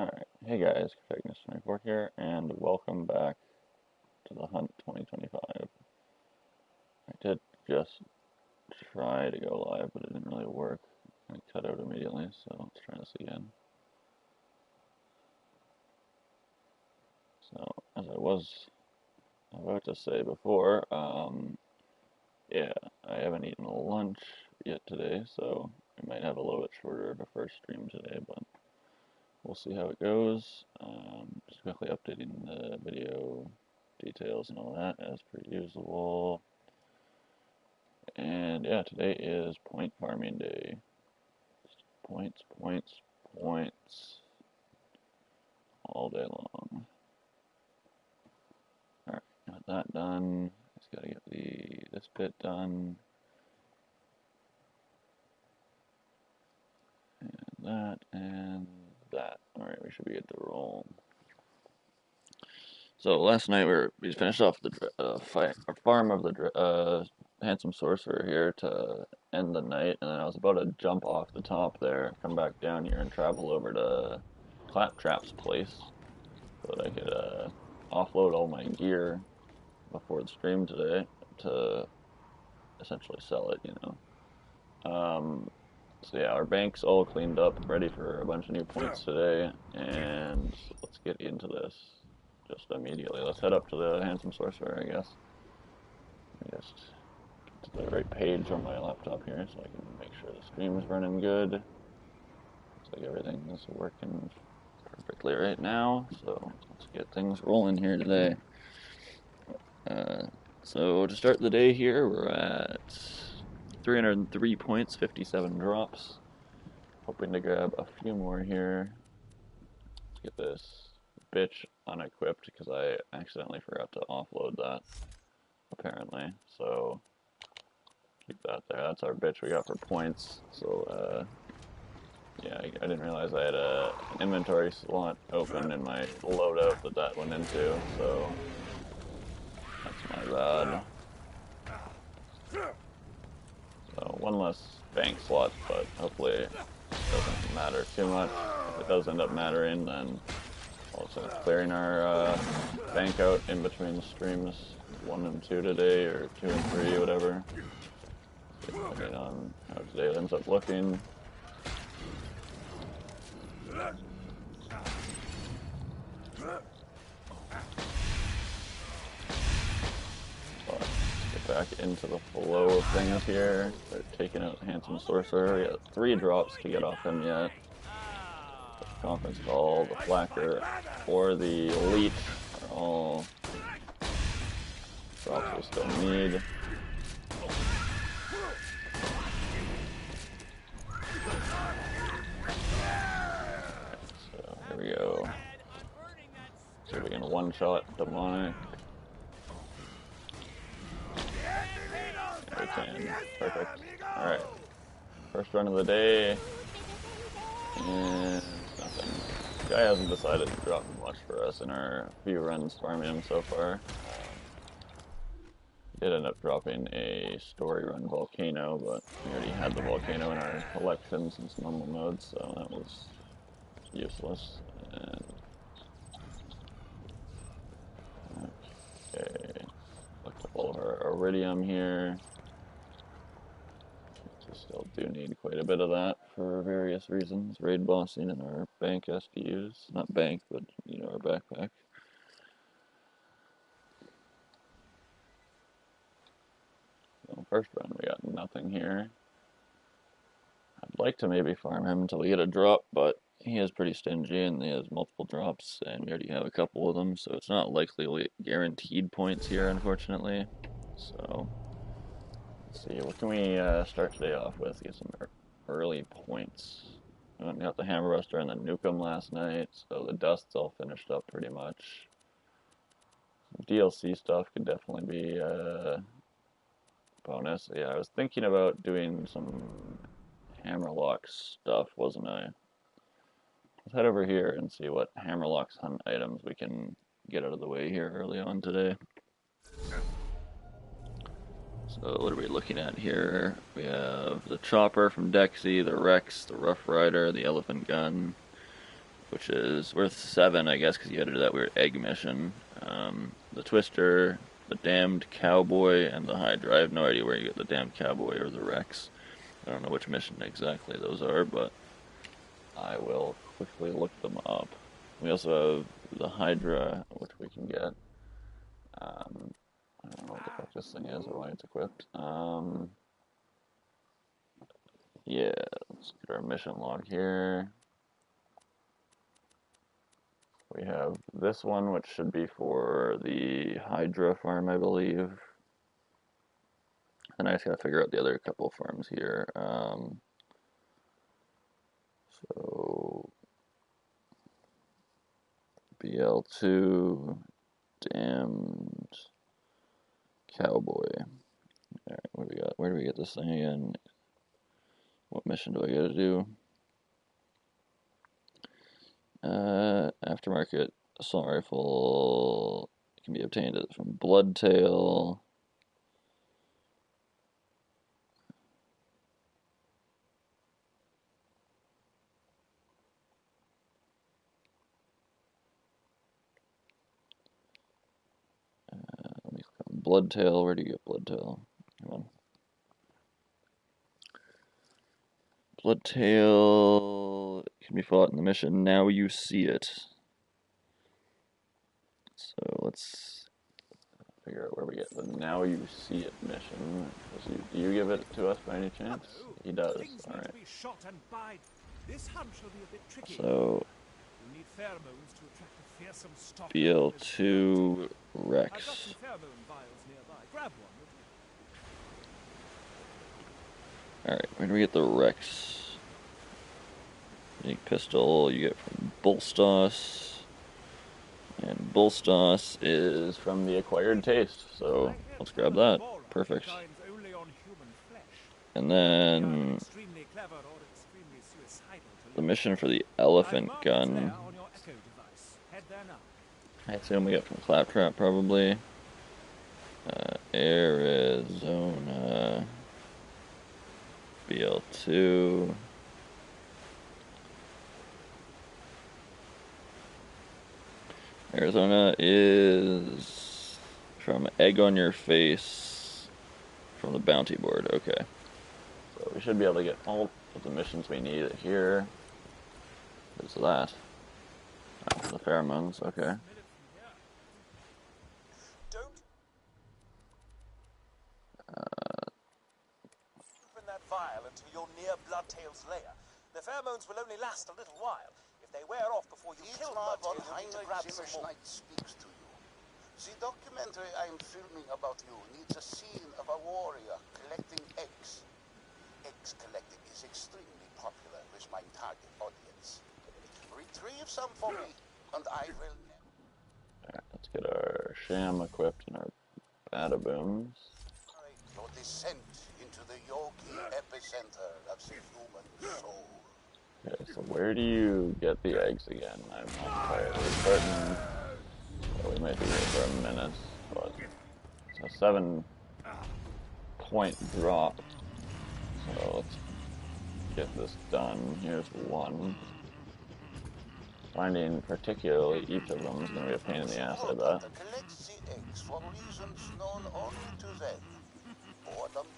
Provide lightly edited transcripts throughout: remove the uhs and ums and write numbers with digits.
Alright, hey guys, Protagonist24 here, and welcome back to the Hunt 2025. I did just try to go live, but it didn't really work. I cut out immediately, so let's try this again. So, as I was about to say before, yeah, I haven't eaten lunch yet today, so I might have a little bit shorter of a first stream today, but we'll see how it goes. Just quickly updating the video details and all that as per usual. And yeah, today is point farming day. Just points, points, points all day long. Alright, got that done. Just gotta get this bit done. And that and that. Alright, we should be good to roll. So last night we finished off the farm of the handsome sorcerer here to end the night, and then I was about to jump off the top there, come back down here, and travel over to Claptrap's place so that I could offload all my gear before the stream today to essentially sell it, you know. So yeah, our bank's all cleaned up, ready for a bunch of new points today, and let's get into this just immediately. Let's head up to the handsome sorcerer, I guess. Let me just get to the right page on my laptop here so I can make sure the stream is running good. Looks like everything is working perfectly right now, so let's get things rolling here today. So to start the day here, we're at 303 points, 57 drops. Hoping to grab a few more here. Let's get this bitch unequipped because I accidentally forgot to offload that, apparently. So keep that there. That's our bitch we got for points. So yeah, I didn't realize I had an inventory slot open in my loadout that went into. So that's my bad. So one less bank slot, but hopefully it doesn't matter too much. If it does end up mattering, then also clearing our bank out in between the streams 1 and 2 today, or 2 and 3, whatever. Depending on how today ends up looking. Back into the flow of things here. Start taking out the handsome sorcerer. We got 3 drops to get off him yet. The conference call, the flacker, or the leech are all drops we still need. So here we go. See if we can one-shot demonic. We can. Perfect. Alright. First run of the day. And nothing. This guy hasn't decided to drop much for us in our few runs farming him so far. Did end up dropping a story run volcano, but we already had the volcano in our collection since normal mode, so that was useless. And okay. Looked up all of our iridium here. Still do need quite a bit of that for various reasons. Raid bossing and our bank SDUs. Not bank, but, you know, our backpack. So first run, we got nothing here. I'd like to maybe farm him until we get a drop, but he is pretty stingy and he has multiple drops, and we already have a couple of them, so it's not likely we'll get guaranteed points here, unfortunately. So let's see, what can we start today off with? Get some early points. We went and got the Hammer Buster and the Nukem last night, so the dust's all finished up pretty much. Some DLC stuff could definitely be a bonus. Yeah, I was thinking about doing some Hammerlock stuff, wasn't I? Let's head over here and see what Hammerlock's hunt items we can get out of the way here early on today. So what are we looking at here? We have the chopper from Dexy, the Rex, the Rough Rider, the elephant gun, which is worth 7, I guess, because you had to do that weird egg mission. The Twister, the Damned Cowboy, and the Hydra. I have no idea where you get the Damned Cowboy or the Rex. I don't know which mission exactly those are, but I will quickly look them up. We also have the Hydra, which we can get. I don't know what the fuck this thing is or why it's equipped. Yeah, let's get our mission log here. We have this one, which should be for the Hydra farm, I believe. And I just gotta figure out the other couple of farms here. So BL2, Damned Cowboy. Alright, what do we got? Where do we get this thing again? What mission do I gotta do? Aftermarket assault rifle can be obtained from Bloodtail. Let me click on Bloodtail. Where do you get Bloodtail? Come on. Bloodtail can be fought in the mission. Now you see it. So let's figure out where we get the Now You See It mission. Do you give it to us by any chance? He does. Alright. So BL2 Rex. Alright, where do we get the Rex? Unique pistol you get from Bullstoss. And Bullstoss is from the Acquired Taste, so let's grab that. Perfect. And then the mission for the elephant gun. I assume we get from Claptrap, probably. Arizona. BL2. Arizona is from Egg on Your Face from the bounty board. Okay. So we should be able to get all of the missions we need here. What's that? Oh, the pheromones. Okay. Open that vial until you're near Bloodtail's lair. The pheromones will only last a little while. If they wear off before you kill Bloodtail, you'll need to grab some more. Speaks to you. The documentary I'm filming about you needs a scene of a warrior collecting eggs. Eggs collecting is extremely popular with my target audience. Retrieve some for me, and I will never. Alright, let's get our sham equipped and our bada-booms. Your descent into the yogi epicenter of the human soul. Okay, so where do you get the eggs again? I'm not entirely certain. Well, we might be here for a minute, but it's a 7-point drop. So let's get this done. Here's one. Finding particularly each of them is going to be a pain in the ass, I bet. Collect the eggs for reasons known only to them. Boredom,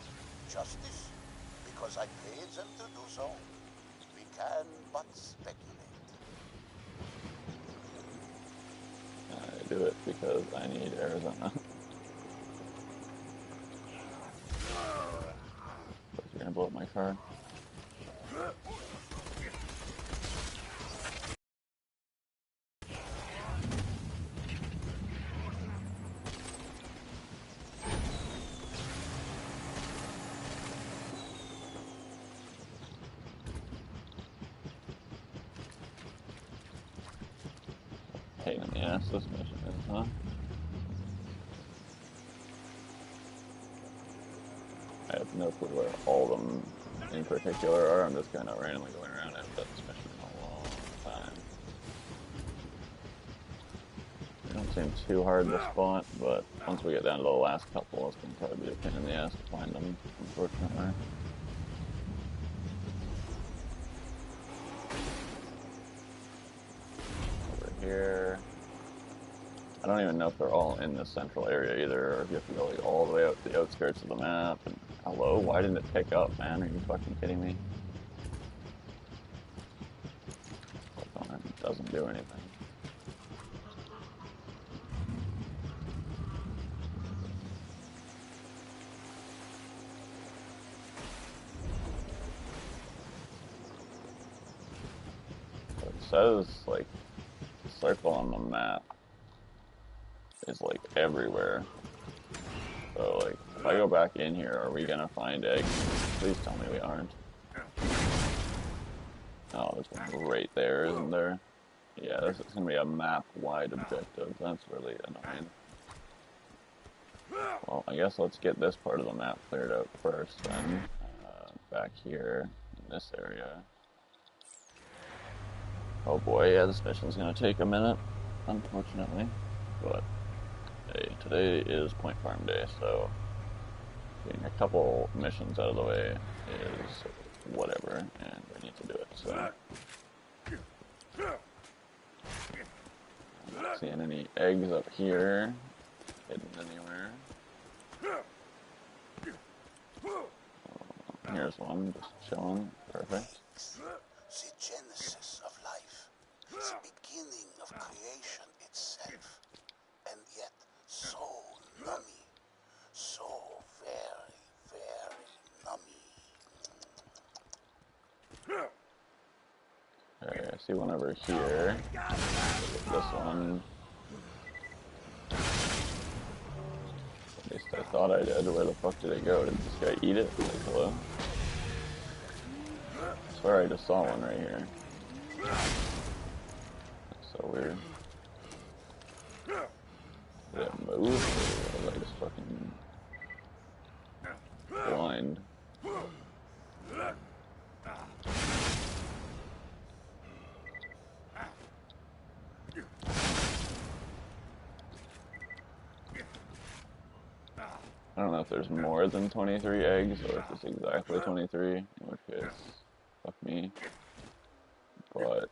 justice, because I paid them to do so. We can but speculate. I do it because I need Arizona. You're gonna blow up my car. Pain in the ass this mission is, huh? I have no clue where all of them in particular are. I'm just kind of randomly going around. I haven't done this mission in a long time. They don't seem too hard to spot, but once we get down to the last couple, it's going to probably be a pain in the ass to find them, unfortunately. here. I don't even know if they're all in this central area either, or if you have to go like all the way out to the outskirts of the map. And hello, why didn't it pick up, man? Are you fucking kidding me? It doesn't do anything. So it says like circle on the map is like everywhere. So like if I go back in here, are we gonna find eggs? Please tell me we aren't. Oh, there's one right there, isn't there? Yeah, this is gonna be a map-wide objective. That's really annoying. Well, I guess let's get this part of the map cleared out first then. Back here in this area. Oh boy, yeah, this mission's gonna take a minute, unfortunately. But hey, today is Point Farm Day, so getting a couple missions out of the way is whatever, and we need to do it. So, I'm not seeing any eggs up here hidden anywhere. Here's one, just chilling. Perfect. The genesis of life, the beginning of creation itself, and yet so nummy, so very, very nummy. Okay, I see one over here. This one. At least I thought I did. Where the fuck did it go? Did this guy eat it? Like, hello? I swear I just saw one right here. That's so weird. Did it move? Or was I just fucking blind? I don't know if there's more than 23 eggs or if it's exactly 23, in which case, fuck me. But,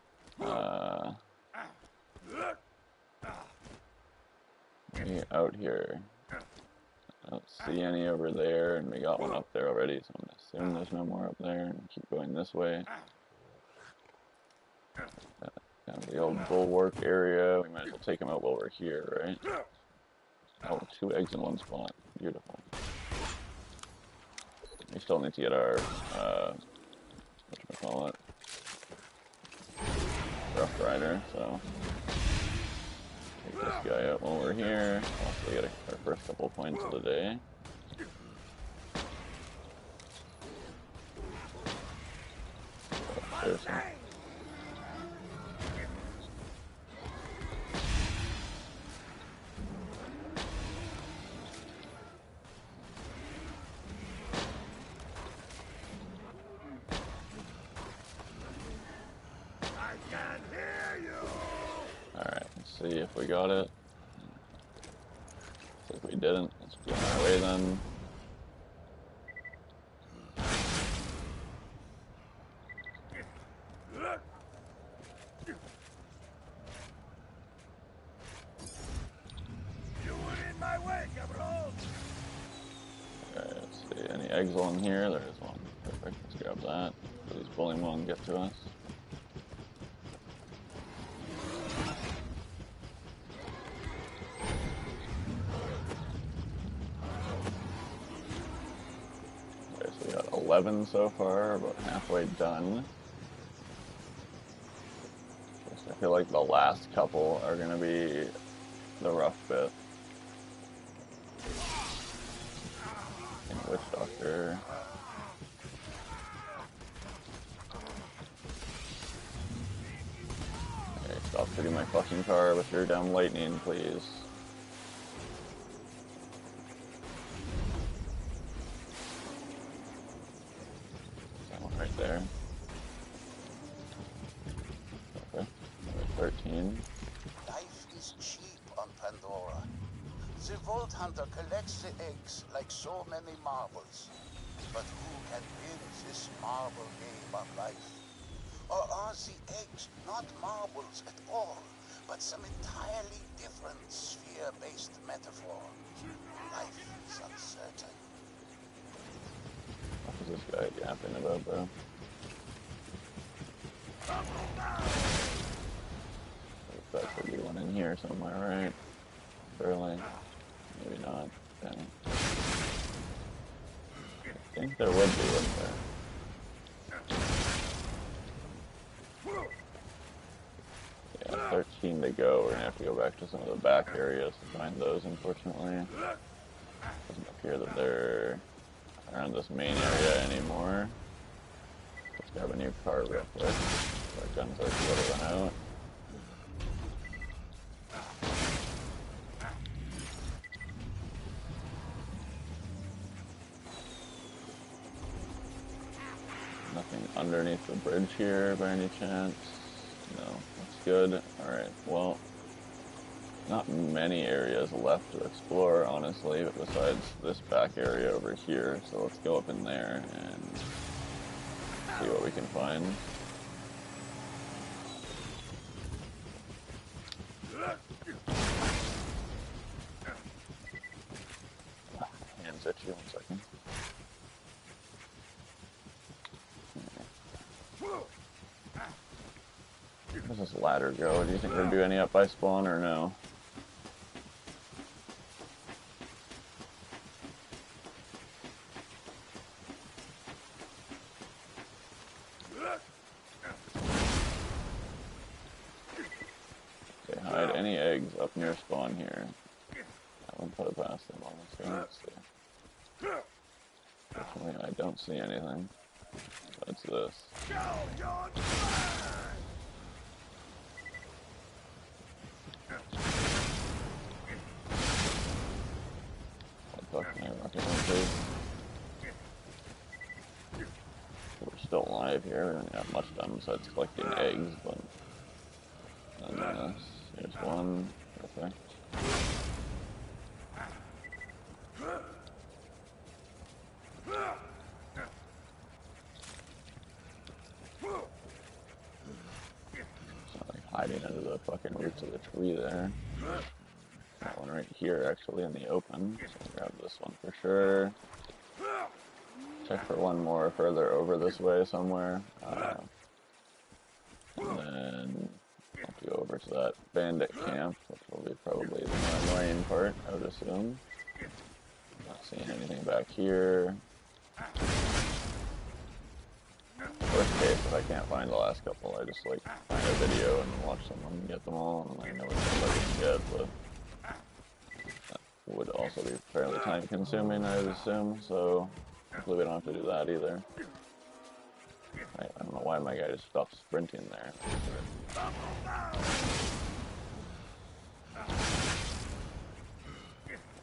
maybe out here. I don't see any over there, and we got one up there already, so I'm assuming there's no more up there, and keep going this way. Kind of the old bulwark area. We might as well take them out while we're here, right? Oh, 2 eggs in one spot. Beautiful. We still need to get our, whatchamacallit, Rough Rider, so take this guy out while we're here. Also get our first couple points of the day. Oh, seriously. Alright, let's see if we got it. If we didn't, let's be on our way then. Okay, let's see, any eggs on here? There is one. Perfect, let's grab that. Please bullying won't get to us. Okay, so we got 11 so far, about halfway done. I feel like the last couple are going to be the rough bit. Witch Doctor. Okay, stop shooting my fucking car with your damn lightning, please. That one right there. Okay, another 13. Life is cheap on Pandora. The Vault Hunter collects the eggs like so many marbles. But who can win this marble game of life? Or are the eggs not marbles at all, but some entirely different sphere-based metaphor. Life is uncertain. What is this guy yapping about, bro? There should be one in here somewhere, right? Surely. Maybe not. Dang. I think there would be one there. Yeah, 13 to go. We're gonna have to go back to some of the back areas to find those, unfortunately. Doesn't appear that they're around this main area anymore. Let's grab a new car real quick. Our guns are a little run out. Nothing underneath the bridge here by any chance. No, that's good. Alright, well, not many areas left to explore, honestly, besides this back area over here. So let's go up in there and see what we can find. Hands at you, 1 second. Where does this ladder go? Do you think there'd be any up by spawn or no? Okay, hide any eggs up near spawn here. I wouldn't put it past them, honestly. Let's see. Fortunately, I don't see anything. That's this. What the fuck, can I rocket launcher? We're still alive here. We don't have much done besides collecting eggs, but nonetheless, here's one. Perfect. It's not like hiding under the fucking roots of the tree there. That one right here, actually, in the open. So I'll grab this one for sure. Check for one more further over this way somewhere. And then I'll have to go over to that bandit camp, which will be probably the more annoying part, I would assume. Not seeing anything back here. Worst case, if I can't find the last couple, I just like find a video and watch someone get them all, and I know what I can get, but that would also be fairly time consuming, I would assume, so hopefully we don't have to do that either. I don't know why my guy just stopped sprinting there.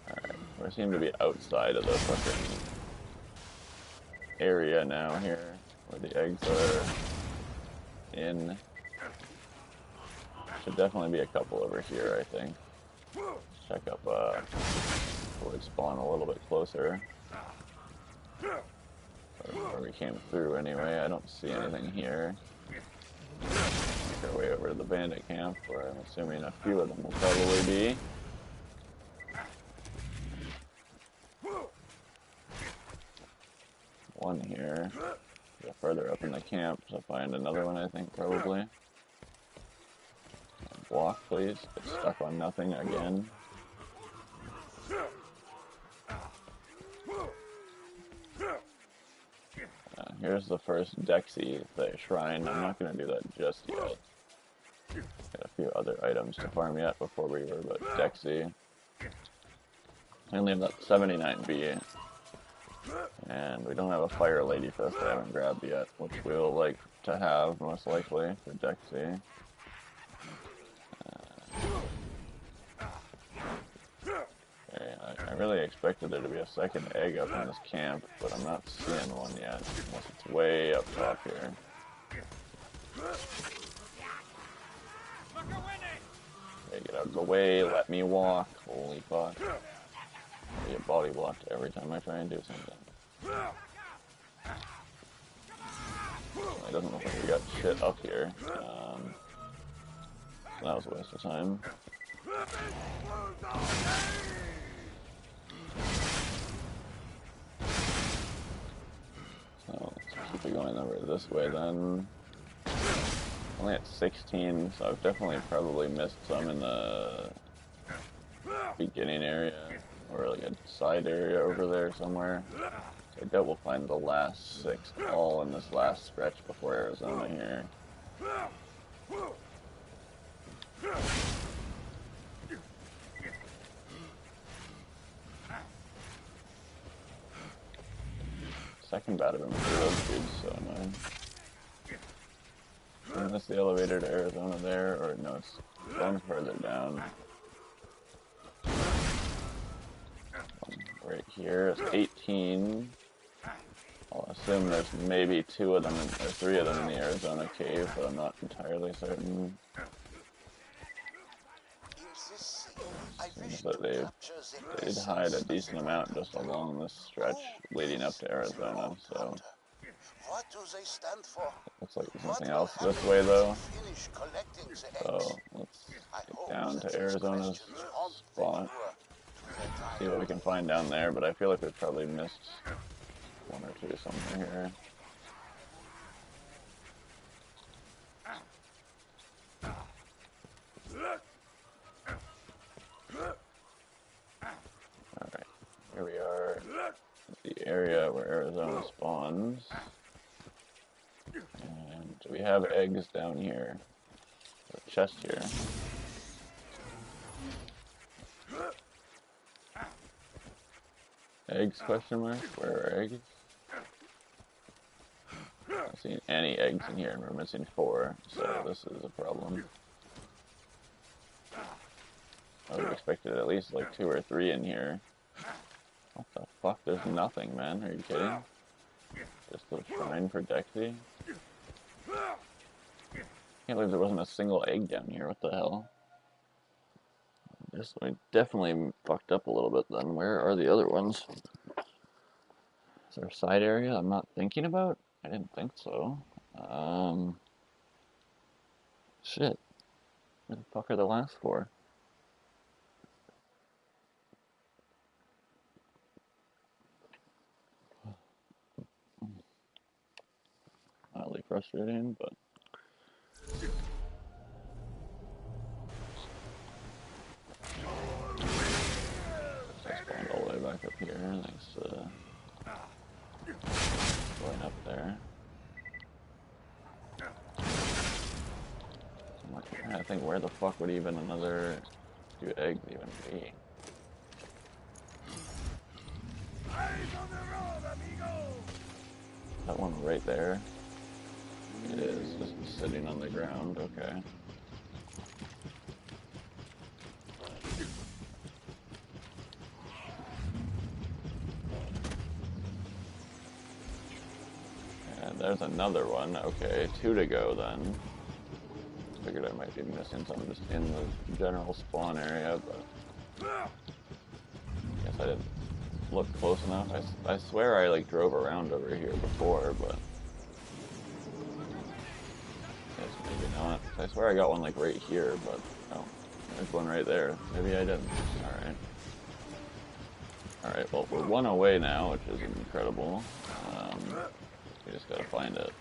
Alright, we seem to be outside of the fucking area now here, where the eggs are in. Should definitely be a couple over here, I think. Let's check up towards spawn a little bit closer. Where we came through anyway. I don't see anything here. Make our way over to the bandit camp, where I'm assuming a few of them will probably be. One here. Go further up in the camp to find another one, I think, probably. Block, please. Get stuck on nothing again. Here's the first Dexy shrine. I'm not going to do that just yet. Got a few other items to farm yet before we worry about Dexy. I only have that 79B. And we don't have a Fire Lady Fist I haven't grabbed yet, which we'll like to have, most likely, for Dexy. Okay, I really expected there to be a second egg up in this camp, but I'm not seeing one yet, unless it's way up top here. Okay, get out of the way, let me walk. Holy fuck. I get body blocked every time I try and do something. It doesn't look like we got shit up here. That was a waste of time. So let's keep it going over this way then. Only at 16, so I've definitely probably missed some in the beginning area, or like a side area over there somewhere. So I doubt we'll find the last 6 all in this last stretch before Arizona here. Second battle of materials dude's so annoying. Is this the elevator to Arizona there, or no, it's going further down. Right here is 18. I'll assume there's maybe 2 of them, or 3 of them in the Arizona cave, but I'm not entirely certain. Seems that they'd hide a decent amount just along this stretch leading up to Arizona, so... What do they stand for? Looks like there's nothing else this way though. So let's get down to Arizona's spot. See what we can find down there, but I feel like we've probably missed 1 or 2 somewhere here. Alright, here we are at the area where Arizona spawns. And we have eggs down here. A chest here. Eggs, question mark? Where are eggs? I'm not seeing any eggs in here, and we're missing 4, so this is a problem. I would have expected at least like 2 or 3 in here. What the fuck? There's nothing, man. Are you kidding? Just a shrine for Dexy? Can't believe there wasn't a single egg down here. What the hell? This one definitely fucked up a little bit then. Where are the other ones? Is there a side area I'm not thinking about? I didn't think so. Shit. Where the fuck are the last 4? Mildly frustrating, but... I spawned all the way back up here, thanks to going up there. I'm trying to think where the fuck would even another 2 eggs even be. That one right there? It is, just sitting on the ground, okay. And there's another one, okay, 2 to go then. Figured I might be missing some just in the general spawn area, but I guess I didn't look close enough. I swear I like drove around over here before, but I guess maybe not. I swear I got one like right here, but oh, there's one right there. Maybe I didn't. Alright. Alright, well we're 1 away now, which is incredible. We just gotta find it.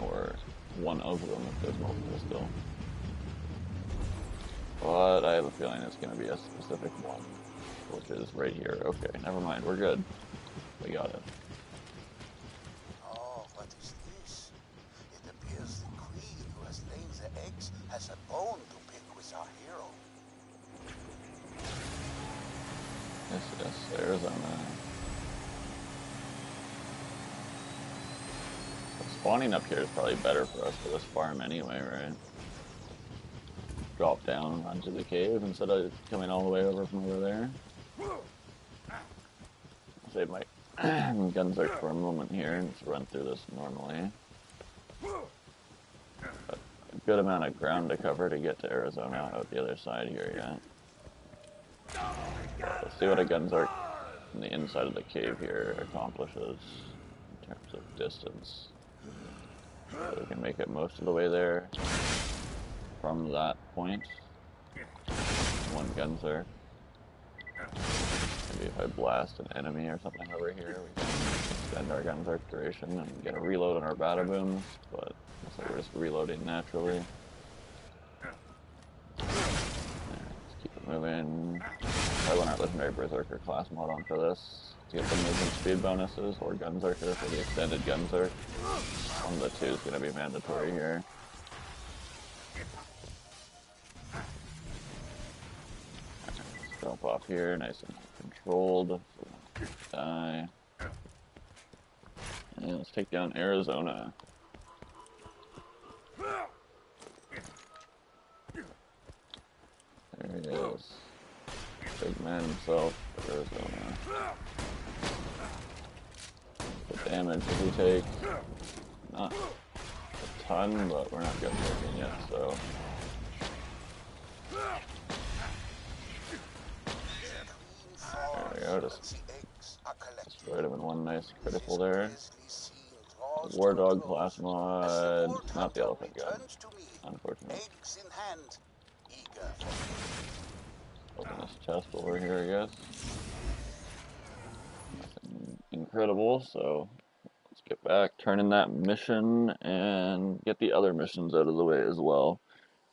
Or one of them if there's multiple still. But I have a feeling it's going to be a specific one, which is right here. Okay, never mind, we're good. We got it. Oh, what is this? It appears the queen who has laid the eggs has a bone to pick with our hero. Yes, Arizona. So spawning up here is probably better for us for this farm anyway, right? Drop down onto the cave instead of coming all the way over from over there. I'll save my Gunzerk for a moment here and just run through this normally. But a good amount of ground to cover to get to Arizona out the other side here yet. Let's see what a Gunzerk in the inside of the cave here accomplishes in terms of distance. So we can make it most of the way there. from that point. One Gunzer. Maybe if I blast an enemy or something over here, we can extend our Gunzer's duration and get a reload on our Bada-Booms, but looks like we're just reloading naturally. Let's keep it moving. I want our Legendary Berserker class mod on for this to get the movement speed bonuses, or Gunzerker for the extended Gunzerk. One of the two is going to be mandatory here. Let's jump off here, nice and controlled, so we don't die. And let's take down Arizona. There he is. Big man himself, Arizona. The damage that we take, not a ton, but we're not good looking yet, so. There we go, just destroyed him in one nice critical there. War Dog class mod, not the elephant gun, unfortunately. Open this chest over here, I guess. Nothing incredible, so let's get back, turn in that mission, and get the other missions out of the way as well.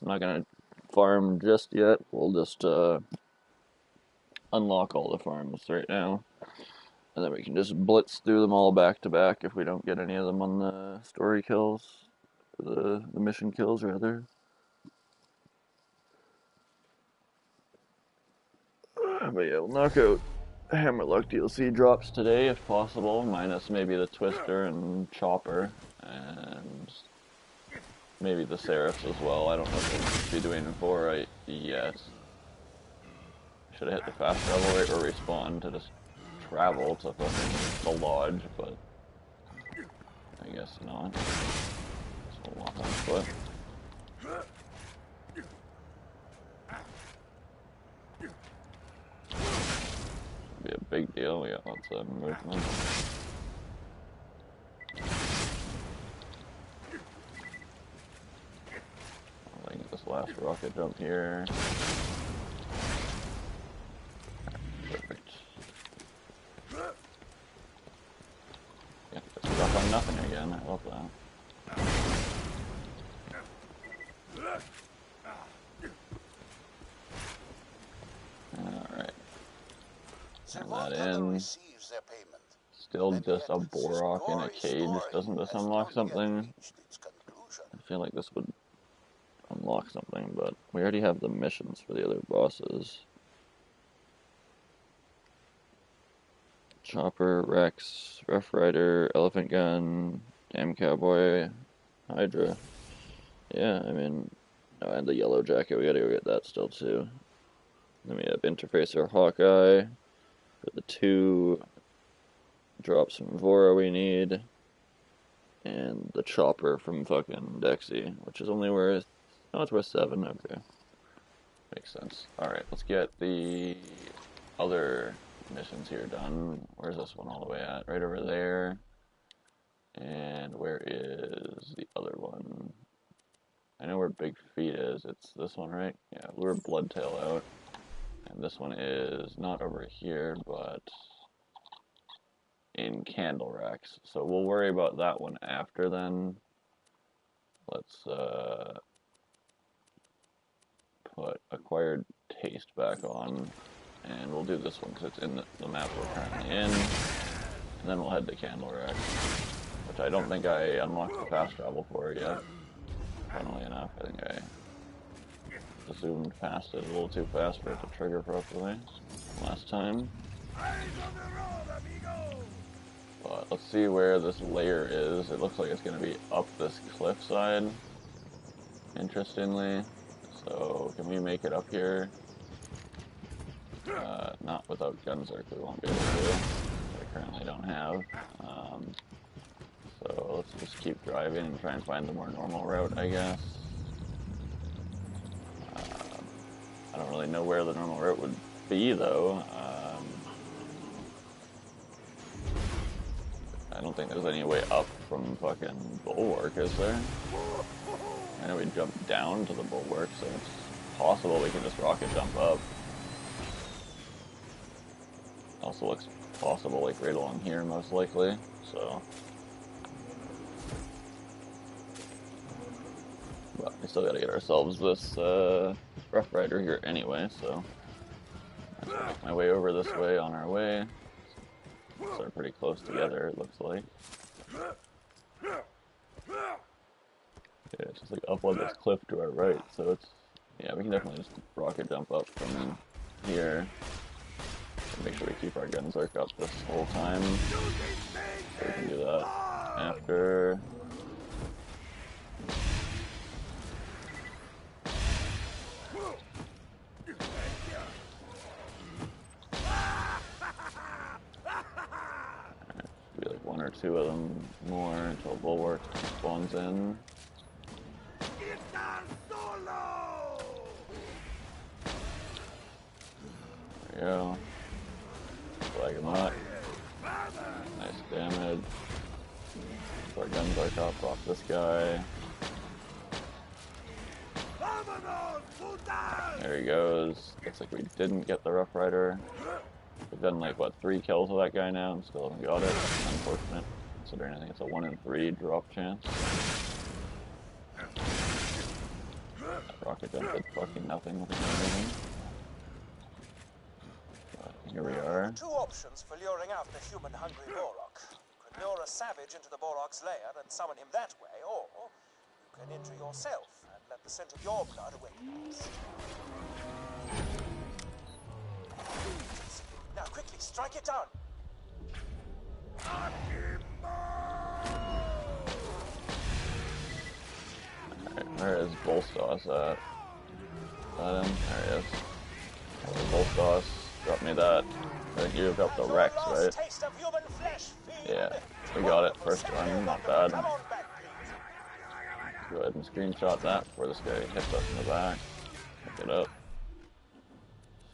I'm not going to farm just yet, we'll just unlock all the farms right now. And then we can just blitz through them all back to back if we don't get any of them on the story kills. The mission kills, rather. But yeah, we'll knock out Hammerlock DLC drops today if possible, minus maybe the Twister and Chopper, and maybe the Seraphs as well. I don't know if we'll be doing Vora yet. Should have hit the fast travel rate or respawn to just travel to fucking the lodge, but I guess not. So we'll walk on foot. Be a big deal. We got lots of movement. I think this last rocket jump here. Perfect. Yeah, just stuck on nothing again. I love that. Alright. Turn that in. Still just a Borok in a cage. Doesn't this unlock something? I feel like this would unlock something, but we already have the missions for the other bosses. Chopper, Rex, Rough Rider, Elephant Gun, Damn Cowboy, Hydra. Yeah, I mean, oh, and the Yellow Jacket, we gotta go get that still too. Then we have Interfacer Hawkeye for the 2 drops from Vora we need, and the Chopper from fucking Dexy, which is only worth, oh, it's worth 7, okay. Makes sense. Alright, let's get the other missions here done. Where's this one all the way at? Right over there. And where is the other one? I know where Big Feet is. It's this one, right? Yeah, lure Bloodtail out. And this one is not over here, but in Candle Racks. So we'll worry about that one after then. Let's put Acquired Taste back on. And we'll do this one because it's in the map we're currently in. And then we'll head to Candle Racks, which I don't think I unlocked the fast travel for yet. Funnily enough, I think I zoomed past it a little too fast for it to trigger properly last time. But let's see where this layer is. It looks like it's going to be up this cliffside, interestingly. So can we make it up here? Not without Gunzerk, we won't be able to. I currently don't have. So let's just keep driving and try and find the more normal route, I guess. I don't really know where the normal route would be, though. I don't think there's any way up from fucking Bulwark, is there? know we jumped down to the bulwark, so it's possible we can just rocket jump up. Also looks possible, like, right along here, most likely, so... But we still gotta get ourselves this, Rough Rider here anyway, so... I'm gonna make my way over this way on our way. So they're pretty close together, it looks like. Yeah, it's just like up on this cliff to our right, so it's... Yeah, we can definitely just rocket jump up from here. Make sure we keep our guns arc up this whole time. So we can do that after. Be like one or two of them more until Bulwark spawns in. There we go. Flag him up. Nice damage. So our guns arc up off this guy. There he goes. Looks like we didn't get the Rough Rider. We've done like, what, 3 kills with that guy now and still haven't got it. Unfortunate, considering I think it's a 1 in 3 drop chance. That rocket jump did fucking nothing with anything. But here we are. 2 options for luring out the human-hungry Borok. You can lure a savage into the Borok's lair and summon him that way, or you can injure yourself and let the scent of your blood awaken. Now quickly, strike it down! Alright, where is Bolstos at? Is that him? There he is. Bolstos, drop me that. I think you got the Rex, right? Yeah, we got it. First one, not bad. Let's go ahead and screenshot that before this guy hits us in the back. Pick it up.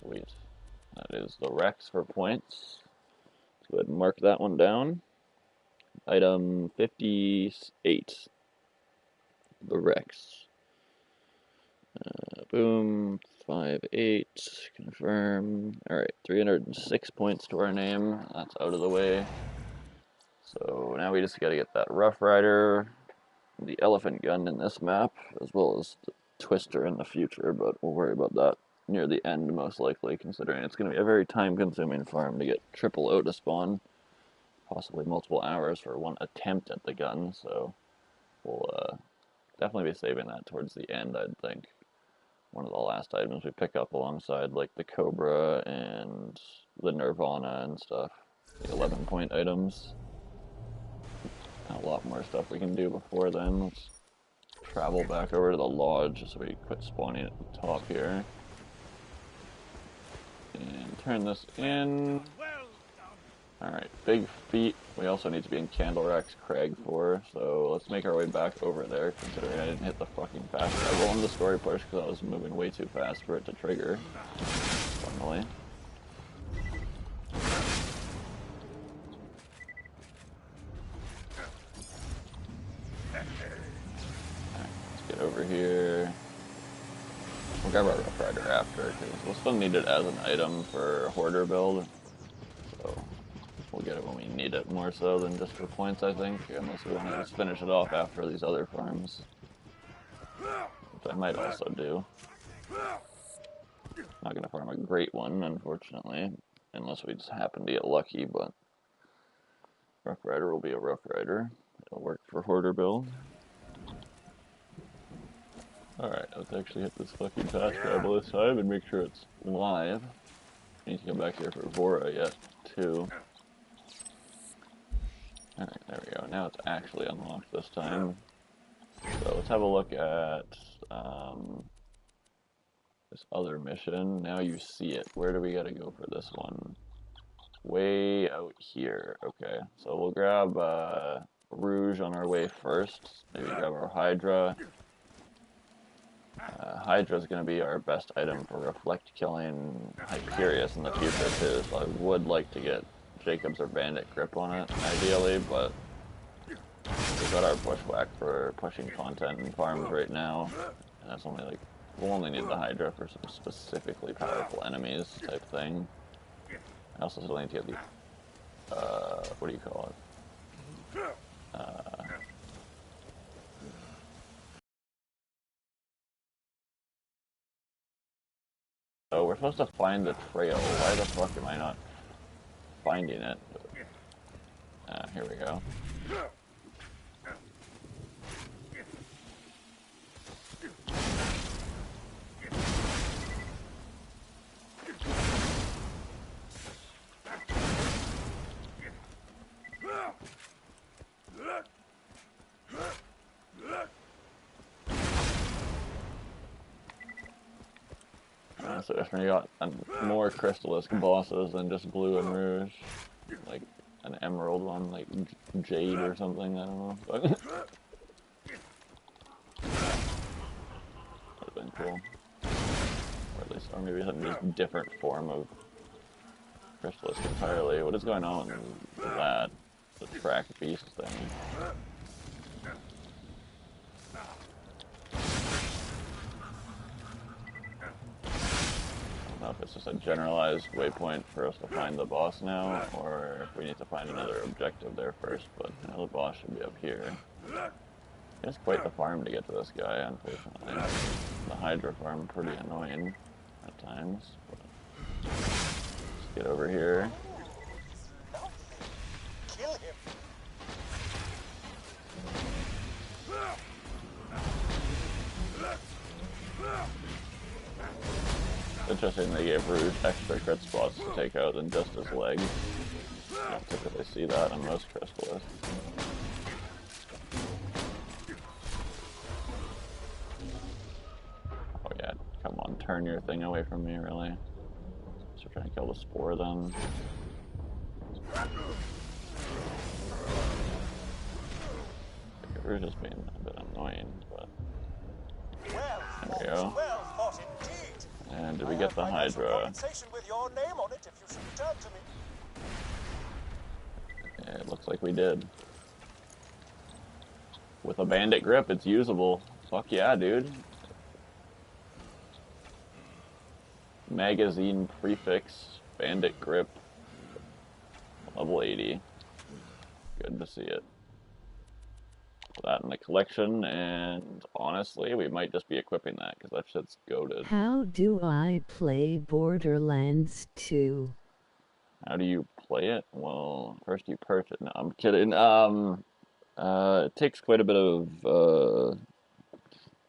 Sweet. That is the Rex for points. Let's go ahead and mark that one down. Item 58. The Rex. Boom. 5-8. Confirm. Alright, 306 points to our name. That's out of the way. So now we just gotta get that Rough Rider, the Elephant Gun in this map, as well as the Twister in the future, but we'll worry about that near the end, most likely, considering it's going to be a very time-consuming farm to get triple O to spawn. Possibly multiple hours for one attempt at the gun, so we'll definitely be saving that towards the end, I'd think. One of the last items we pick up alongside, like the Cobra and the Nirvana and stuff. The 11-point items. A lot more stuff we can do before then. Let's travel back over to the lodge so we quit spawning at the top here. And turn this in. Alright, big feet. We also need to be in Candlerack's Crag for, so let's make our way back over there, considering I didn't hit the fucking fast travel on the story push because I was moving way too fast for it to trigger. Finally. Get over here. We'll grab our Rough Rider after, because we'll still need it as an item for a Hoarder build. So we'll get it when we need it, more so than just for points, I think. Unless we want to just finish it off after these other farms. Which I might also do. Not going to farm a great one, unfortunately. Unless we just happen to get lucky, but Rough Rider will be a Rough Rider. It'll work for Hoarder build. Alright, let's actually hit this fucking fast travel this time and make sure it's live. I need to come back here for Vora yet, too. Alright, there we go. Now it's actually unlocked this time. So let's have a look at this other mission. Now you see it. Where do we gotta go for this one? Way out here. Okay, so we'll grab Rouge on our way first. Maybe grab our Hydra. Hydra is going to be our best item for reflect killing Hyperius in the future too, so I would like to get Jacobs or Bandit grip on it, ideally, but we've got our bushwhack for pushing content and farms right now, and that's only like, we'll only need the Hydra for some specifically powerful enemies type thing. I also still need to get the, what do you call it? Oh, we're supposed to find the trail. Why the fuck am I not finding it? Here we go. So if we got more Crystallisk bosses than just Blue and Rouge, like an Emerald one, like Jade or something, I don't know. But would have been cool. Or at least, or maybe some just different form of Crystallisk entirely. What is going on with that? The track beast thing. I don't know if it's just a generalized waypoint for us to find the boss now, or if we need to find another objective there first, but you know, the boss should be up here. It's quite the farm to get to this guy, unfortunately. The Hydra farm pretty annoying at times, but let's get over here. Kill him. Interesting they gave Rouge extra crit spots to take out than just his legs. You don't typically see that on most Crystallists. Oh yeah, come on, turn your thing away from me, really. So we're trying to kill the Spore then. Rouge is being a bit annoying, but there we go. Well thought indeed. And did we get the Hydra? With your name on it if you should return to me. Yeah, it looks like we did. With a bandit grip, it's usable. Fuck yeah, dude. Magazine prefix, bandit grip, level 80. Good to see it. Put that in the collection, and honestly, we might just be equipping that, because that shit's goated. How do I play Borderlands 2? How do you play it? Well, first you purchase it. No, I'm kidding. It takes quite a bit of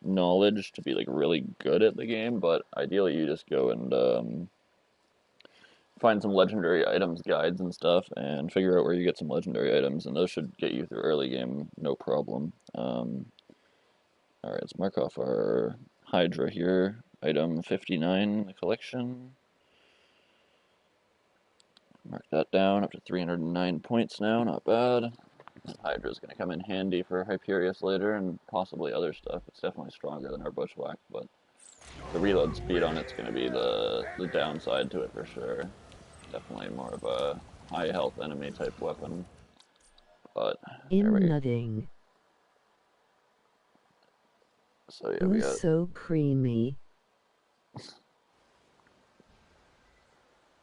knowledge to be like really good at the game, but ideally you just go and find some legendary items guides and stuff and figure out where you get some legendary items, and those should get you through early game no problem. Alright, let's mark off our Hydra here, item 59 in the collection. Mark that down, up to 309 points now, not bad. Hydra's going to come in handy for Hyperius later and possibly other stuff. It's definitely stronger than our Bushwhack, but the reload speed on it's going to be the downside to it for sure. Definitely more of a high health enemy type weapon. But Nutting. So yeah, we got so creamy.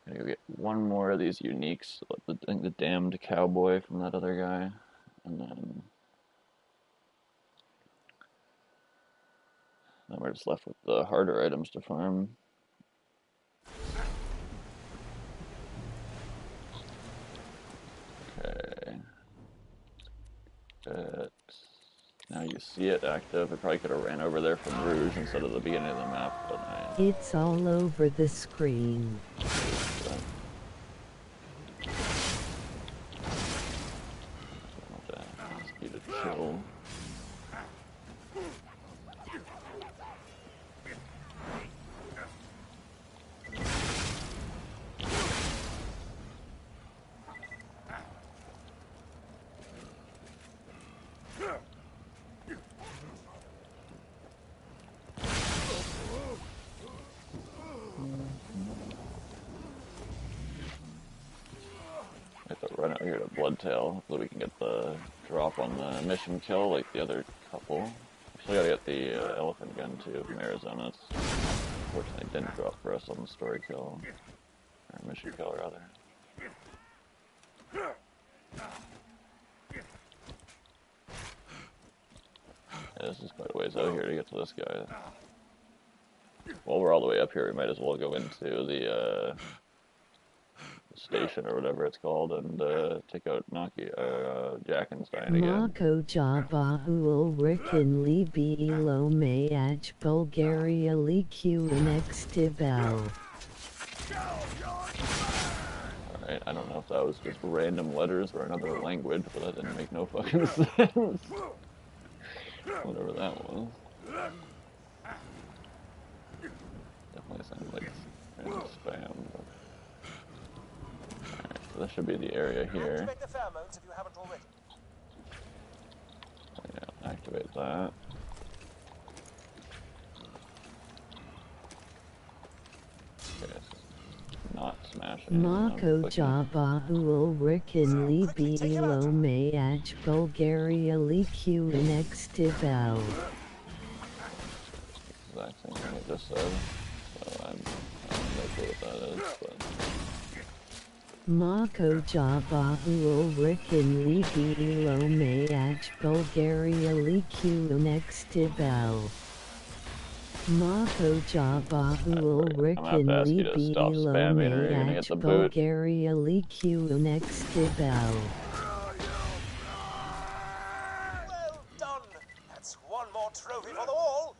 Gonna go get one more of these uniques. I think the damned cowboy from that other guy, and then we're just left with the harder items to farm. Okay. Now you see it active. I probably could have ran over there from Rouge instead of the beginning of the map, but it's all over the screen. Need to chill. have to run out here to Bloodtail so we can get the drop on the mission kill like the other couple. Still gotta get the elephant gun too from Arizona. It's unfortunately didn't drop for us on the story kill. Or mission kill, rather. Yeah, this is quite a ways out here to get to this guy. While we're all the way up here, we might as well go into the station or whatever it's called and take out Jackenstein again. Mako Java Ul Rikin Libi Lomayach Bulgaria Liku Nextival. Alright, I don't know if that was just random letters or another language, but that didn't make no fucking sense. Whatever that was. Definitely sounded like random spam. But... Alright, so this should be the area here. Activate the pheromones if you haven't already. Yeah, activate that. Okay, so not smashing. Mako Java Ul Rikin Libi Lomayach Bulgaria Liku Nextival. Exact same thing I just said. So I don't know what that is, but... Mako Java Ul Rikin Libi Lomayach Bulgaria Liku Nextival. Mako Java Ul Rikin Libi Lomayach Bulgaria Liku Nextival. Well done! That's one more trophy for the wall!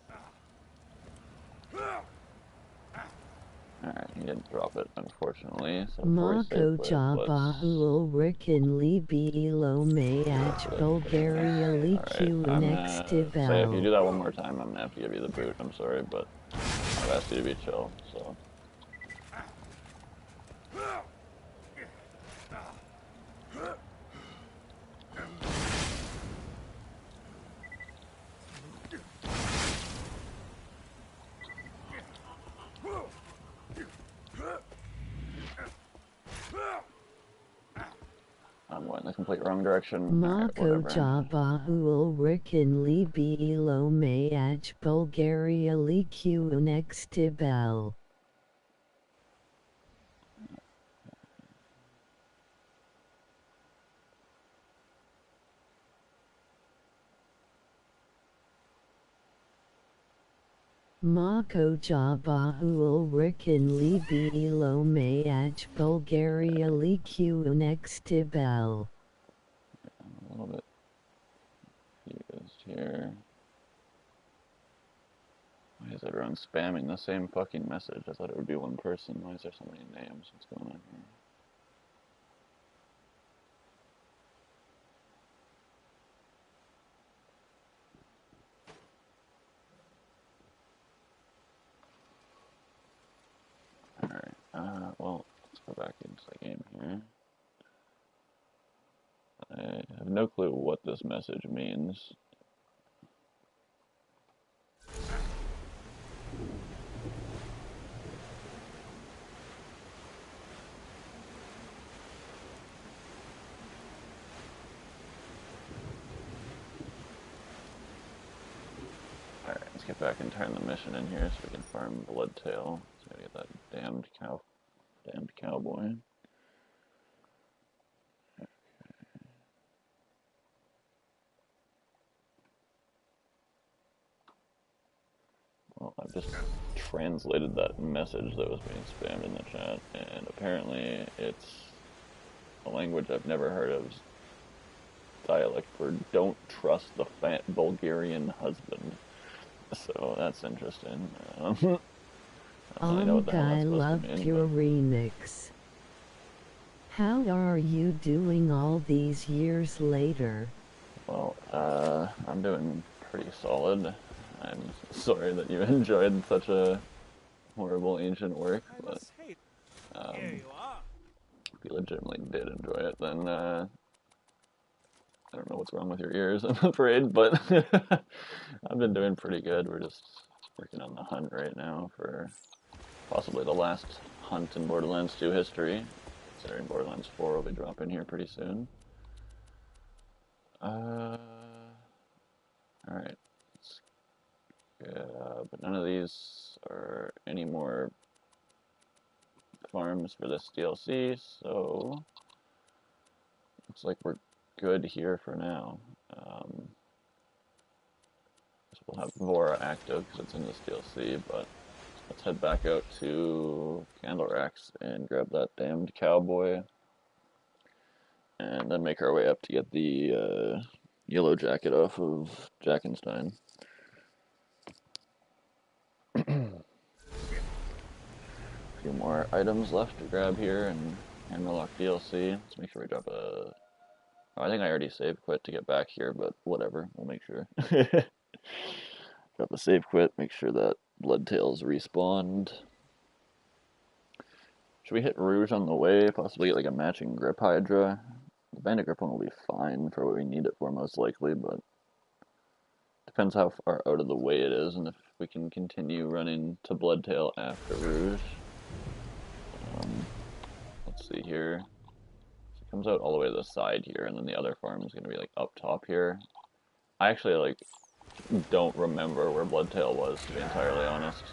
Alright, he didn't drop it, unfortunately. So Mako Java Ul Rikin Libi Lomayach Bulgaria Liku Nextival. Say if you do that one more time, I'm gonna have to give you the boot. I'm sorry, but I've asked you to be chill, so. I'm going the complete wrong direction. Mako Java Ul Rikin Libi Lomayach Bulgaria Liku Nextival. Mako Java Ul Rikin Libi Lomayach Bulgaria Liku Nextival. A little bit confused here. Why is everyone spamming the same fucking message? I thought it would be one person. Why is there so many names? What's going on here? Alright, well, let's go back into the game here. I have no clue what this message means. Alright, let's get back and turn the mission in here so we can farm Bloodtail. So we gotta get that damned cowboy. Well, I've just translated that message that was being spammed in the chat, and apparently it's a language I've never heard of. Dialect for "don't trust the fat Bulgarian husband." So that's interesting. I don't really know what the hell that's I supposed loved to mean, your remix. How are you doing all these years later? Well, I'm doing pretty solid. I'm sorry that you enjoyed such a horrible ancient work, but if you legitimately did enjoy it, then I don't know what's wrong with your ears, I'm afraid, but I've been doing pretty good. We're just working on the hunt right now for possibly the last hunt in Borderlands 2 history. considering Borderlands 4 will be dropping here pretty soon. Alright. But none of these are any more farms for this DLC, so looks like we're good here for now. We'll have Vora active because it's in this DLC, but let's head back out to Candle Racks and grab that damned cowboy, and then make our way up to get the yellow jacket off of Jackenstein. A few more items left to grab here in Hammerlock DLC. Let's make sure we drop a... Oh, I think I already save quit to get back here, but whatever, we'll make sure. Drop a save quit, make sure that Bloodtail's respawned. Should we hit Rouge on the way? Possibly get like a matching grip Hydra. The Bandit grip one will be fine for what we need it for most likely, but depends how far out of the way it is and if we can continue running to Bloodtail after Rouge. Let's see here. It comes out all the way to the side here, and then the other farm is going to be like up top here. I actually like don't remember where Bloodtail was, to be entirely honest.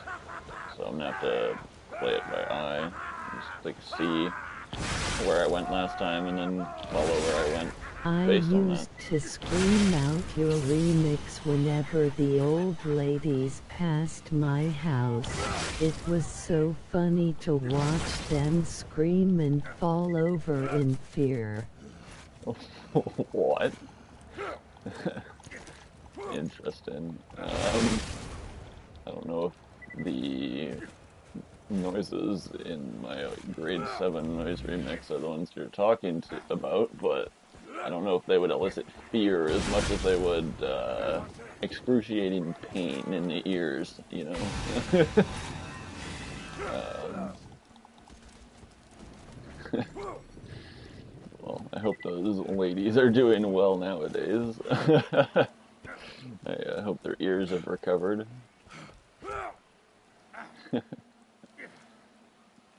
So I'm gonna have to play it by eye. Just like see where I went last time and then follow where I went based on that. I used to scream out your remix whenever the old ladies passed my house. It was so funny to watch them scream and fall over in fear. What? Interesting. I don't know if the noises in my grade 7 noise remix are the ones you're talking about, but I don't know if they would elicit fear as much as they would excruciating pain in the ears, you know? Well, I hope those ladies are doing well nowadays. I hope their ears have recovered.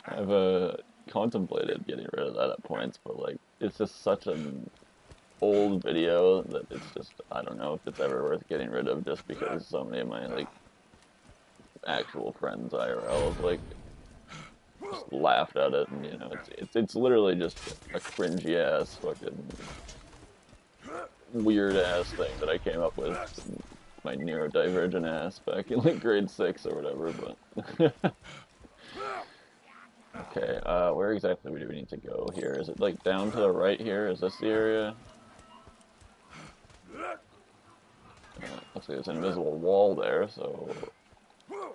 I've contemplated getting rid of that at points, but like it's just such an old video that it's just, I don't know if it's ever worth getting rid of, just because so many of my like actual friends IRL have like just laughed at it, and you know it's literally just a cringy ass fucking weird ass thing that I came up with in my neurodivergent ass back in like grade 6 or whatever, but okay, where exactly do we need to go here? Is it like down to the right here? Is this the area? Looks like there's an invisible wall there, so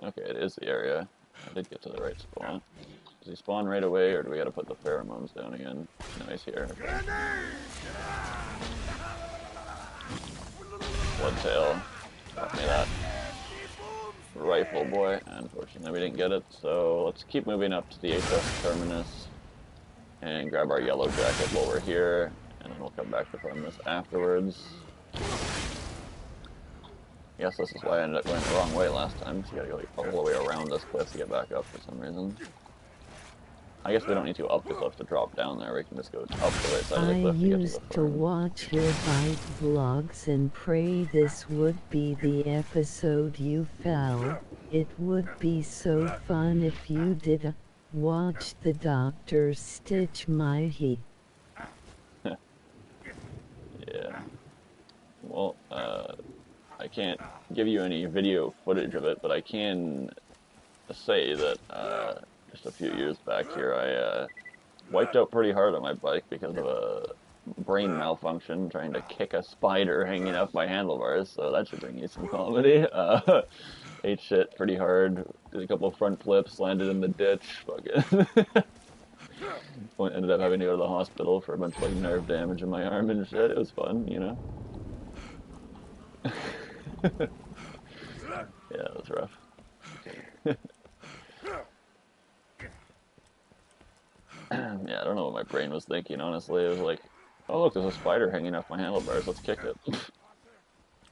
okay, it is the area. I did get to the right spawn. Does he spawn right away, or do we gotta put the pheromones down again? No, he's here. Okay. Bloodtail. Got me that rifle boy. Unfortunately, we didn't get it, so let's keep moving up to the HS terminus and grab our yellow jacket while we're here, and then we'll come back to farm this afterwards. I guess this is why I ended up going the wrong way last time, so you gotta go like, all the way around this cliff to get back up for some reason. I guess we don't need to go up the cliff to drop down there, we can just go up the right side of the cliff to get to the farm. I used to watch your bike vlogs and pray this would be the episode you fell. It would be so fun if you did watch the doctor stitch my hip. Yeah. Well, I can't give you any video footage of it, but I can say that just a few years back here, I wiped out pretty hard on my bike because of a brain malfunction trying to kick a spider hanging off my handlebars, so that should bring you some comedy. Ate shit pretty hard, did a couple of front flips, landed in the ditch, fucking ended up having to go to the hospital for a bunch of like nerve damage in my arm and shit. It was fun, you know? Yeah, it was rough. Yeah, I don't know what my brain was thinking, honestly. It was like, oh look, there's a spider hanging off my handlebars, let's kick it.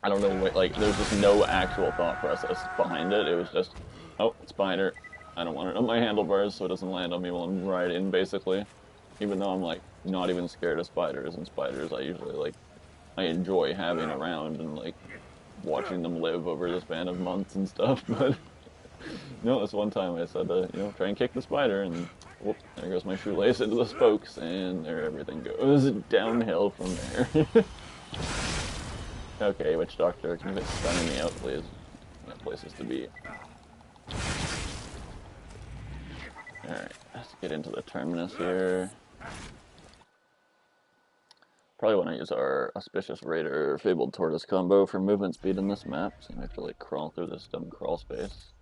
I don't know what, like, there's just no actual thought process behind it. It was just, oh, spider. I don't want it on my handlebars so it doesn't land on me while I'm riding, basically. Even though I'm like not even scared of spiders, and spiders I usually like, I enjoy having around and like watching them live over the span of months and stuff. But no, this one time I said, try and kick the spider, and whoop, there goes my shoelace into the spokes, and there everything goes downhill from there. Okay, witch doctor, can you quit stunning me out, please? I got places to be. Alright, let's get into the terminus here. Probably want to use our Auspicious Raider Fabled Tortoise combo for movement speed in this map, so you have to like crawl through this dumb crawl space.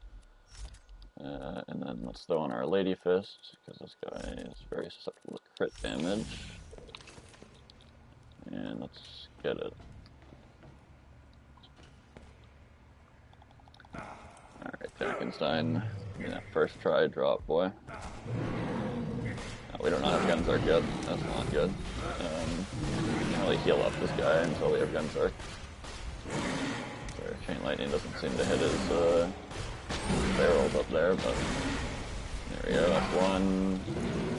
And then let's throw in our Lady Fist, because this guy is very susceptible to crit damage. And let's get it. Alright, Jackenstein. Give me that first try drop, boy. We don't have Gunzark yet. That's not good. Can't really heal up this guy until we have Gunzark. So Chain Lightning doesn't seem to hit his barrels up there, but there we go. That's one.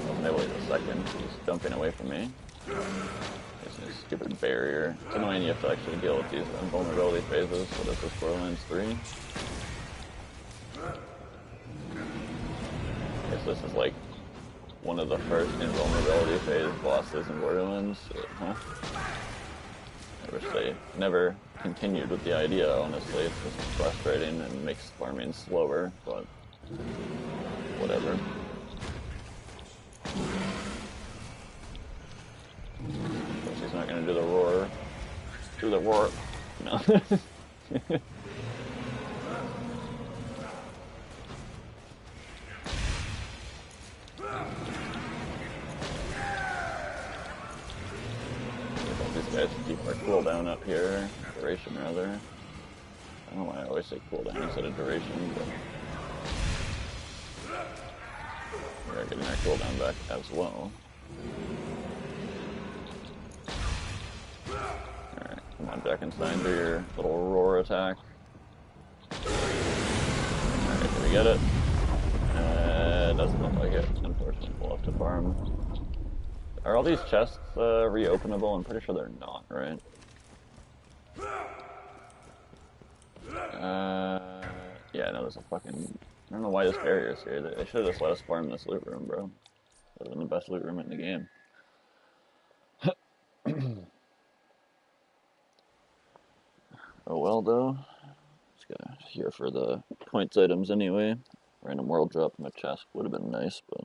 I wasn't able to hit the second. He's jumping away from me. It's a stupid barrier. It's annoying you have to actually deal with these invulnerability phases. So this is Borderlands 3. I guess this is like one of the first invulnerability phase bosses in Borderlands. Huh? I wish they never continued with the idea, honestly. It's just frustrating and makes farming slower, but whatever. Of course he's not gonna do the roar. Do the roar. No. Guys keep our cooldown up here, duration rather. I don't know why I always say cooldown instead of duration, but we are getting our cooldown back as well. Alright, come on Jackenstein, do your little roar attack. Alright, did we get it? Doesn't look like it, unfortunately. We'll have to farm. Are all these chests reopenable? I'm pretty sure they're not, right? Yeah, no, there's a fucking... I don't know why this barrier is here. They should have just let us farm this loot room, bro. That would have been the best loot room in the game. Oh well, though. Just gotta here for the points items anyway. Random world drop in a chest would have been nice, but...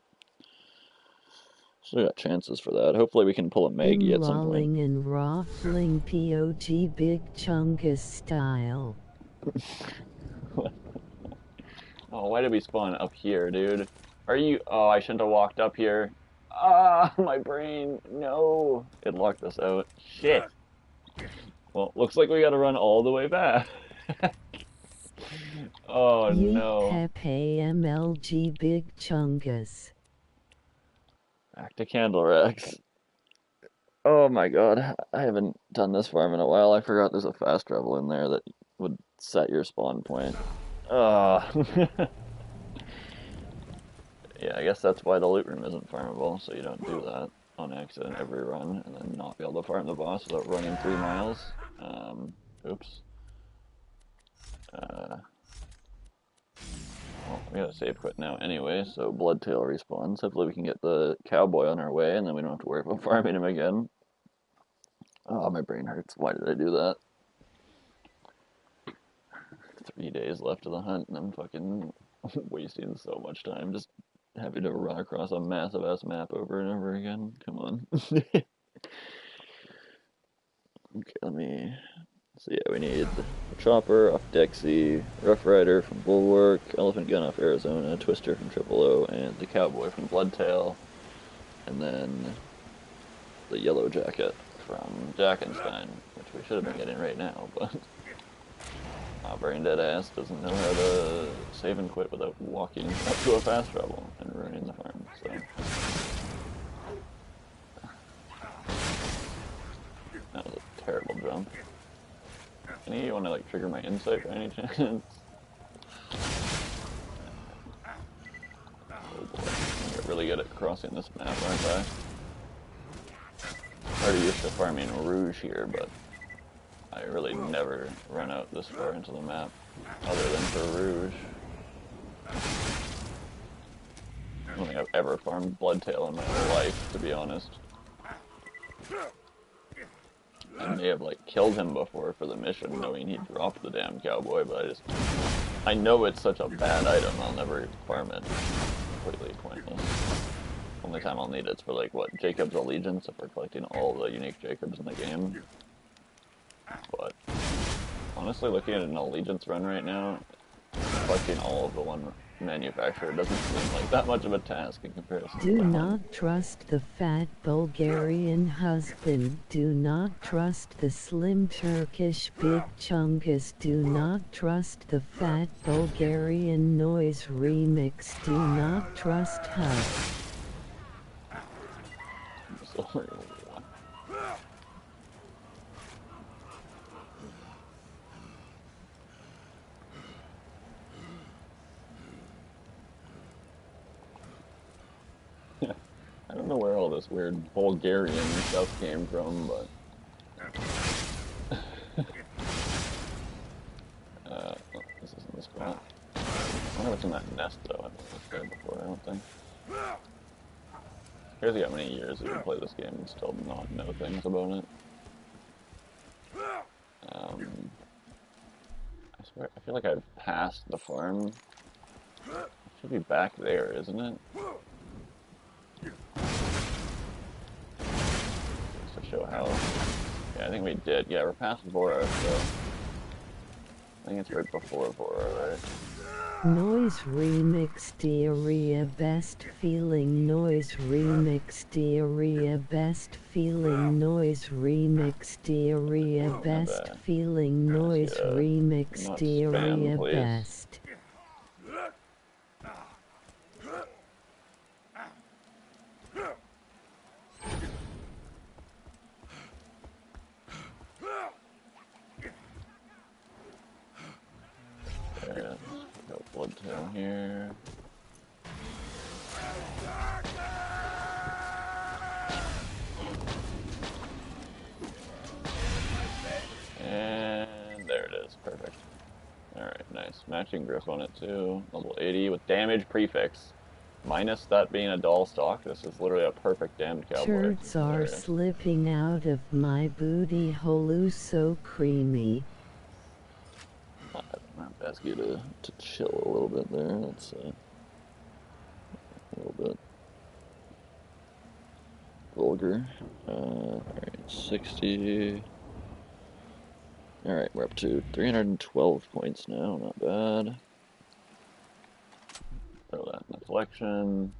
Still got chances for that. Hopefully we can pull a Maggie at some point. Lolling and raffling POG Big Chungus style. Oh, why did we spawn up here, dude? Are you... Oh, I shouldn't have walked up here. Ah, my brain. No. It locked us out. Shit. Well, looks like we gotta run all the way back. Oh, no. Pepe MLG Big Chungus. Back to Candle Racks. Oh my god, I haven't done this farm in a while. I forgot there's a fast travel in there that would set your spawn point. Yeah, I guess that's why the loot room isn't farmable, so you don't do that on accident every run, and then not be able to farm the boss without running 3 miles. Oops. Well, we gotta save quit now anyway, so Bloodtail respawns. Hopefully we can get the cowboy on our way, and then we don't have to worry about farming him again. Oh, my brain hurts. Why did I do that? 3 days left of the hunt, and I'm fucking wasting so much time just having to run across a massive-ass map over and over again. Come on. Okay, let me... So yeah, we need the Chopper off Dexy, Rough Rider from Bulwark, Elephant Gun off Arizona, Twister from Triple O, and the Cowboy from Bloodtail, and then the Yellow Jacket from Jackenstein, which we should have been getting right now, but my brain dead ass doesn't know how to save and quit without walking up to a fast travel and ruining the farm, so... That was a terrible jump. You want to like trigger my insight by any chance? Oh boy, I'm really good at crossing this map, aren't I? used to farming rouge here, but I really never run out this far into the map, other than for rouge. I don't think I've ever farmed Bloodtail in my life, to be honest. I may have like killed him before for the mission, knowing he dropped the damn cowboy, but I know it's such a bad item, I'll never farm it. Completely pointless. Only time I'll need it's for like, what, Jacob's Allegiance, if we're collecting all the unique Jacobs in the game. But honestly, looking at an Allegiance run right now, collecting all of the one manufacturer doesn't seem like that much of a task in comparison Do to that not one. trust the fat Bulgarian husband. Do not trust the slim Turkish big chungus. Do not trust the fat Bulgarian noise remix. Do not trust her. I don't know where all this weird Bulgarian stuff came from, but oh, this isn't the spot. I wonder what's in that nest though. I've never looked there before, I don't think. Crazy how many years you can play this game and still not know things about it. I swear, I feel like I've passed the farm. It should be back there, isn't it? Just to show how. Yeah, I think we did. Yeah, we're past Vora, so I think it's right before Vora, right? Noise remix diarrhea best feeling noise remix diarrhea best feeling noise remix diarrhea best feeling noise remix diarrhea best. Yeah, got Bloodtail here. And there it is, perfect. Alright, nice. Matching grip on it too. Level 80 with damage prefix. Minus that being a doll stock, this is literally a perfect damned cowboy. Shirts are slipping out of my booty hole, so creamy. I'm gonna ask you to chill a little bit there. That's a little bit vulgar. Alright, 60. Alright, we're up to 312 points now, not bad. Throw that in the collection.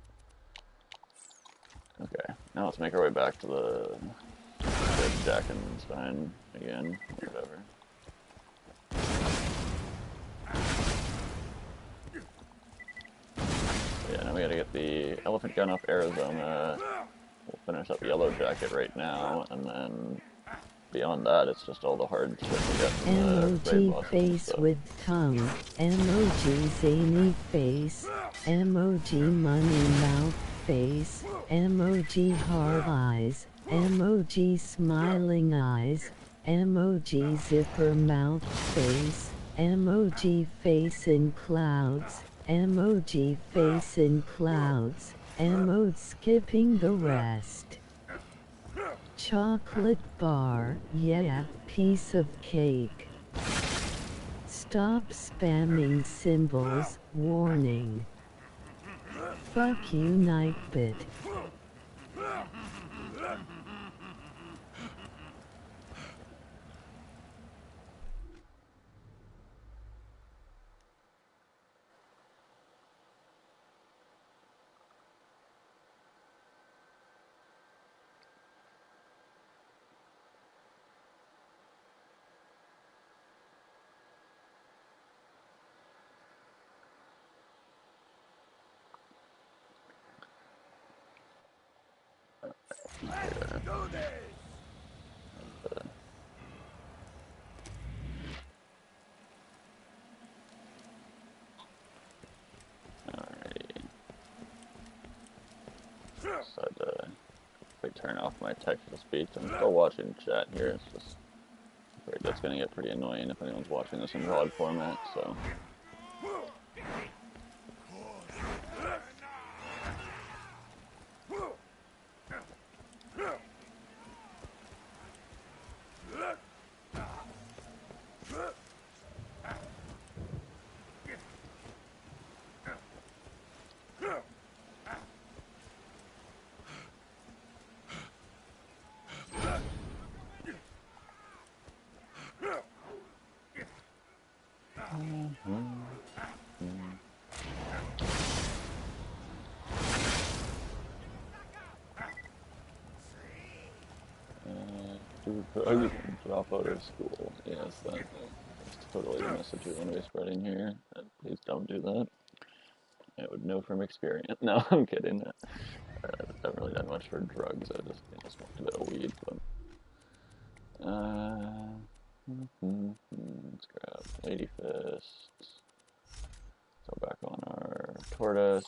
Okay, now let's make our way back to the Jackenstein again, whatever. Yeah, now we gotta get the elephant gun off Arizona. We'll finish up Yellow Jacket right now, and then beyond that, it's just all the hard shit we get from the raid bosses face stuff. with tongue. Emoji zany face. Emoji money mouth face. Emoji hard eyes. Emoji smiling eyes. Emoji zipper mouth face. Emoji face in clouds. Emoji face in clouds. Emoji skipping the rest. Chocolate bar, yeah, piece of cake. Stop spamming symbols, warning. Fuck you, Nightbit. Decide to pick turn off my text-to-speech. I'm still watching chat here. It's just afraid that's going to get pretty annoying if anyone's watching this in VOD format, so. Drugs and drop out of school. Yes, that's totally the message we want to be spreading here. Please don't do that. I would know from experience. No, I'm kidding. I haven't really done much for drugs. I just smoked a bit of weed. But let's grab Lady Fist. Go back on our tortoise.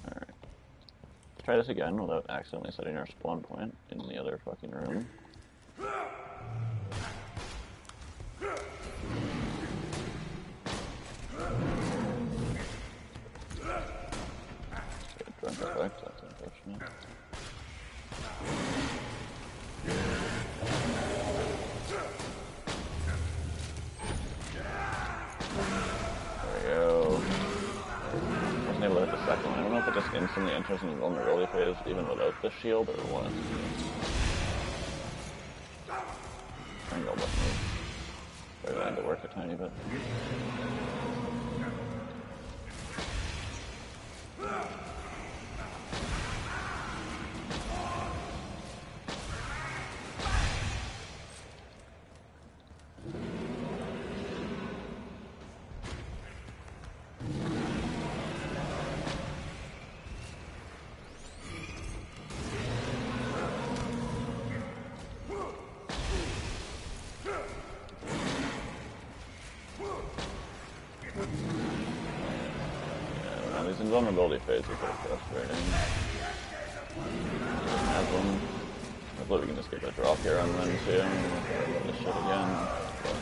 All right. Let's try this again without accidentally setting our spawn point in the other fucking room. Drunk effect, that's unfortunate. There we go. Wasn't able to hit the second one. I don't know if it just instantly enters into vulnerability phase even without the shield or what. Triangle button is very glad to work a tiny bit. These invulnerability phases are frustrating. Have them. Hopefully we can just get a drop here on them too. This shit again. But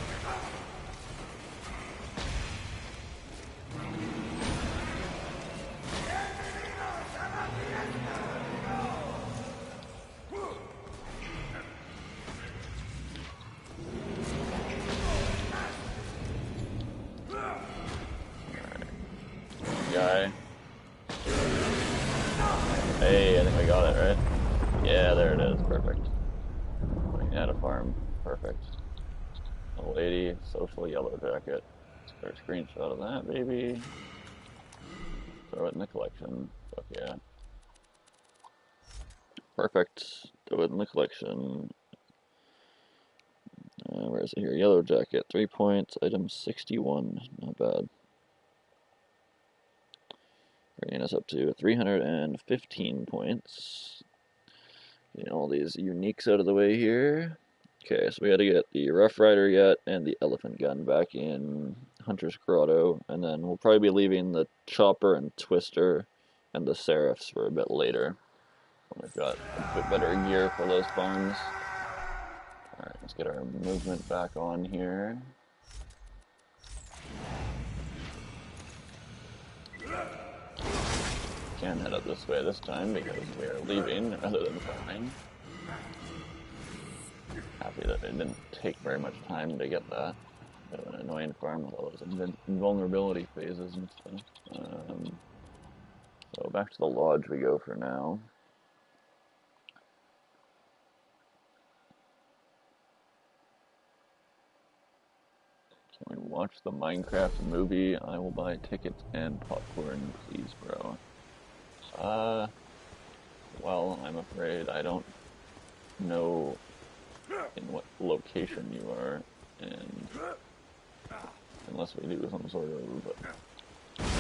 guy. Hey, I think we got it, right? Yeah, there it is. Perfect. Putting out a farm. Perfect. A lady, social yellow jacket. Let's get a screenshot of that, baby. Throw it in the collection. Fuck yeah. Perfect. Throw it in the collection. Where is it here? Yellow jacket. 3 points. Item 61. Not bad. Bringing us up to 315 points. Getting all these uniques out of the way here. Okay, so we got to get the Rough Rider yet and the Elephant Gun back in Hunter's Grotto, and then we'll probably be leaving the Chopper and Twister and the Seraphs for a bit later. We've got a bit better gear for those farms. Alright, let's get our movement back on here. Can head up this way this time because we are leaving rather than farming. Happy that it didn't take very much time to get that. Bit of an annoying farm with all those invulnerability phases and stuff. So back to the lodge we go for now. Can we watch the Minecraft movie? I will buy tickets and popcorn, please, bro. Well, I'm afraid I don't know in what location you are, and unless we do some sort of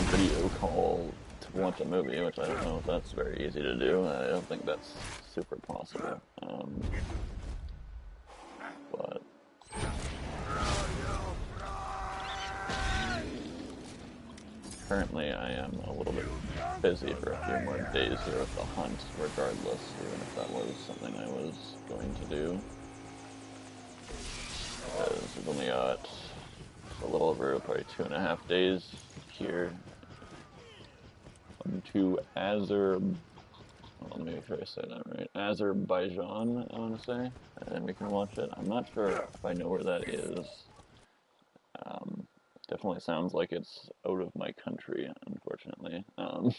video call to watch a movie, which I don't know if that's very easy to do. I don't think that's super possible. But currently I am a little bit busy for a few more days here with the hunt, regardless, even if that was something I was going to do. Because we've only got a little over probably 2.5 days here to let me make sure I say that right. Azerbaijan, I want to say, and we can watch it. I'm not sure if I know where that is. Definitely sounds like it's out of my country, unfortunately. I don't